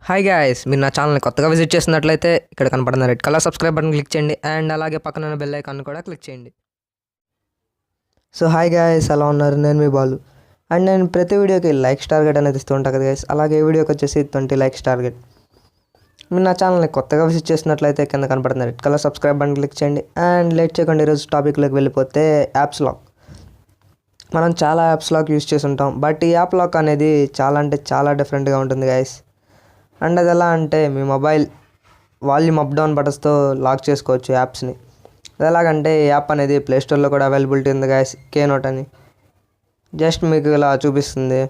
Hi guys, మీరు నా ఛానల్ని కొత్తగా విజిట్ చేసినట్లయితే ఇక్కడ కనపడుతున్న red colour subscribe button click చేయండి అండ్ అలాగే పక్కన ఉన్న బెల్ ఐకాన్ కూడా క్లిక్ చేయండి. సో హాయ్ గాయస్, ఎలా ఉన్నారు? నేను మీ బాలు. అండ్ నేను ప్రతి వీడియోకి లైక్స్ టార్గెట్ అనేది ఇస్తూ ఉంటాను కదా గైస్. అలాగే వీడియోకి వచ్చేసి 20 లైక్స్ టార్గెట్. మీరు నా ఛానల్ని కొత్తగా విజిట్ చేసినట్లయితే కింద కనపడుతున్న red colour subscribe button click చేయండి అండ్ లేట్ చేయకుండా ఈరోజు టాపిక్లోకి వెళ్ళిపోతే యాప్స్ లాక్. మనం చాలా యాప్స్ లాక్ యూస్ చేసి ఉంటాం, బట్ ఈ యాప్ లాక్ అనేది చాలా అంటే చాలా డిఫరెంట్గా ఉంటుంది గైస్. అండ్ అది ఎలా అంటే మీ మొబైల్ వాల్యూమ్ అప్ డౌన్ బటన్స్తో లాక్ చేసుకోవచ్చు యాప్స్ని. అది ఎలాగంటే ఈ యాప్ అనేది ప్లేస్టోర్లో కూడా అవైలబిలిటీ ఉంది గైస్, కేనోట్ అని. జస్ట్ మీకు ఇలా చూపిస్తుంది.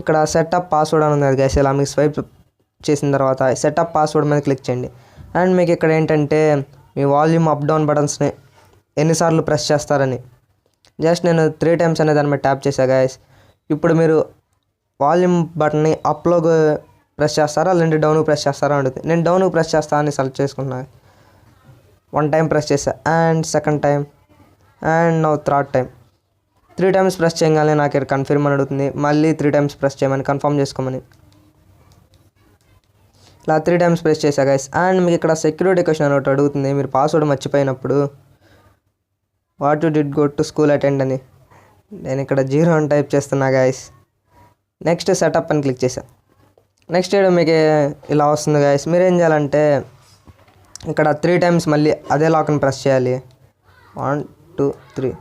ఇక్కడ సెటప్ పాస్వర్డ్ అని ఉంది గైస్. ఇలా మీకు స్వైప్ చేసిన తర్వాత సెటప్ పాస్వర్డ్ మీద క్లిక్ చేయండి. అండ్ మీకు ఇక్కడ ఏంటంటే మీ వాల్యూమ్ అప్ డౌన్ బటన్స్ని ఎన్నిసార్లు ప్రెస్ చేస్తారని. జస్ట్ నేను 3 టైమ్స్ అనేది దాని మీద ట్యాప్ చేశాను గైస్. ఇప్పుడు మీరు వాల్యూమ్ బటన్ని అప్లో ప్రెస్ చేస్తారా లేదంటే డౌన్కి ప్రెస్ చేస్తారా ఉంటుంది. నేను డౌన్కి ప్రెస్ చేస్తా అని సెలెక్ట్ చేసుకున్నాను. 1 టైం ప్రెస్ చేసా and second time and now third time. 3 times press చేయగానే నాకు ఇక్కడ కన్ఫర్మ్ అని అడుగుతుంది. మళ్ళీ 3 టైమ్స్ ప్రెస్ చేయమని కన్ఫర్మ్ చేసుకోమని. ఇలా 3 టైమ్స్ ప్రెస్ చేశా గైస్. అండ్ మీకు ఇక్కడ సెక్యూరిటీ క్వశ్చన్ ఒకటి అడుగుతుంది. మీరు పాస్వర్డ్ మర్చిపోయినప్పుడు what you did go to school attend అని. నేను ఇక్కడ 0 అని టైప్ చేస్తున్నా గైస్. నెక్స్ట్ సెటప్ అని క్లిక్ చేశాను. నెక్స్ట్ మీకు ఇలా వస్తుంది గైస్. మీరు ఏం చేయాలంటే ఇక్కడ 3 టైమ్స్ మళ్ళీ అదే లాక్ని ప్రెస్ చేయాలి. 1 2 3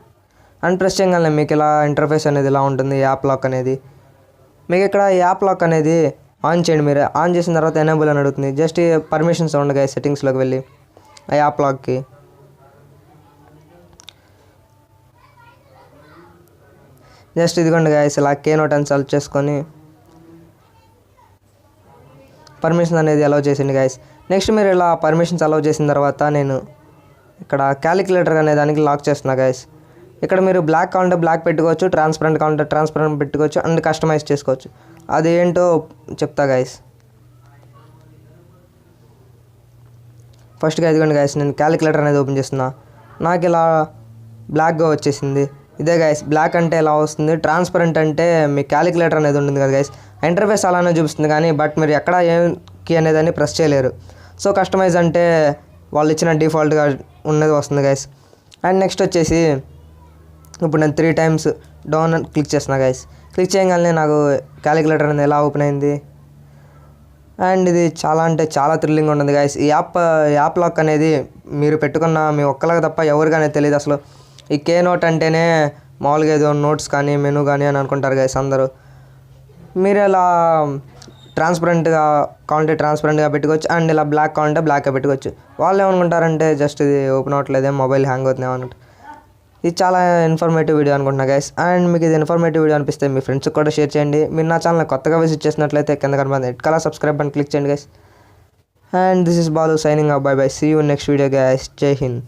అండ్ ప్రెస్ చేయగానే మీకు ఇలా ఇంటర్ఫేస్ అనేది ఇలా ఉంటుంది. యాప్ లాక్ అనేది మీకు ఇక్కడ యాప్ లాక్ అనేది ఆన్ చేయండి. మీరు ఆన్ చేసిన తర్వాత ఎనేబుల్ అని అడుగుతుంది. జస్ట్ పర్మిషన్స్ ఉండే గైస్, సెట్టింగ్స్లోకి వెళ్ళి ఆ యాప్ లాక్కి జస్ట్ ఇదిగోండి గైస్, ఇలా కేనోట్ అని సెలెక్ట్ చేసుకొని పర్మిషన్ అనేది అలౌ చేసింది గైస్. నెక్స్ట్ మీరు ఇలా పర్మిషన్స్ అలౌ చేసిన తర్వాత నేను ఇక్కడ క్యాలిక్యులేటర్ అనే దానికి లాక్ చేస్తున్నా గైస్. ఇక్కడ మీరు బ్లాక్ కావాలంటే బ్లాక్ పెట్టుకోవచ్చు, ట్రాన్స్పరెంట్ కావాలంటే ట్రాన్స్పరెంట్ పెట్టుకోవచ్చు అండ్ కస్టమైజ్ చేసుకోవచ్చు. అది ఏంటో చెప్తా గైస్. ఫస్ట్గా ఇదిగోండి గైస్, నేను క్యాలిక్యులేటర్ అనేది ఓపెన్ చేస్తున్నా. నాకు ఇలా బ్లాక్గా వచ్చేసింది. ఇదే గైస్, బ్లాక్ అంటే ఎలా వస్తుంది. ట్రాన్స్పరెంట్ అంటే మీ క్యాలిక్యులేటర్ అనేది ఉంటుంది కదా గైస్. ఇంటర్ఫేస్ అలానే చూపిస్తుంది కానీ బట్ మీరు ఎక్కడ ఏం కీ అనేదాన్ని ప్రెస్ చేయలేరు. సో కస్టమైజ్ అంటే వాళ్ళు ఇచ్చిన డిఫాల్ట్గా ఉన్నది వస్తుంది గైస్. అండ్ నెక్స్ట్ వచ్చేసి ఇప్పుడు నేను 3 టైమ్స్ డౌన్ అని క్లిక్ చేస్తున్నా గైస్. క్లిక్ చేయగానే నాకు క్యాలిక్యులేటర్ అనేది ఎలా ఓపెన్ అయింది. అండ్ ఇది చాలా అంటే చాలా థ్రిల్లింగ్ ఉంటుంది గైస్. ఈ యాప్ లాక్ అనేది మీరు పెట్టుకున్న మీ ఒక్కలాగా తప్ప ఎవరికనే తెలియదు అసలు. ఈ కేనోట్ అంటేనే మామూలుగా ఏదో నోట్స్ కానీ మెనూ కానీ అని అనుకుంటారు గైస్ అందరూ. మీరు ఇలా ట్రాన్స్పరెంట్గా కావాలంటే ట్రాన్స్పరెంట్గా పెట్టుకోవచ్చు అండ్ ఇలా బ్లాక్ కావాలంటే బ్లాక్గా పెట్టుకోవచ్చు. వాళ్ళు ఏమనుకుంటారంటే జస్ట్ ఇది ఓపెన్ అవ్వట్లేదే, మొబైల్ హ్యాంగ్ అవుతుంది అనుకుంటారు. ఇది చాలా ఇన్ఫర్మేటివ్ వీడియో అనుకుంటున్నా గైస్. అండ్ మీకు ఇది ఇన్ఫర్మేటివ్ వీడియో అనిపిస్తే మీ ఫ్రెండ్స్కి కూడా షేర్ చేయండి. మీరు నా ఛానల్ కొత్తగా విజిట్ చేసినట్లయితే కింద కనబడుతుంది రెడ్ కలర్ సబ్స్క్రైబ్ అని క్లిక్ చేయండి guys. And this is Balu signing off. Bye bye, see you next video guys. Jai Hind.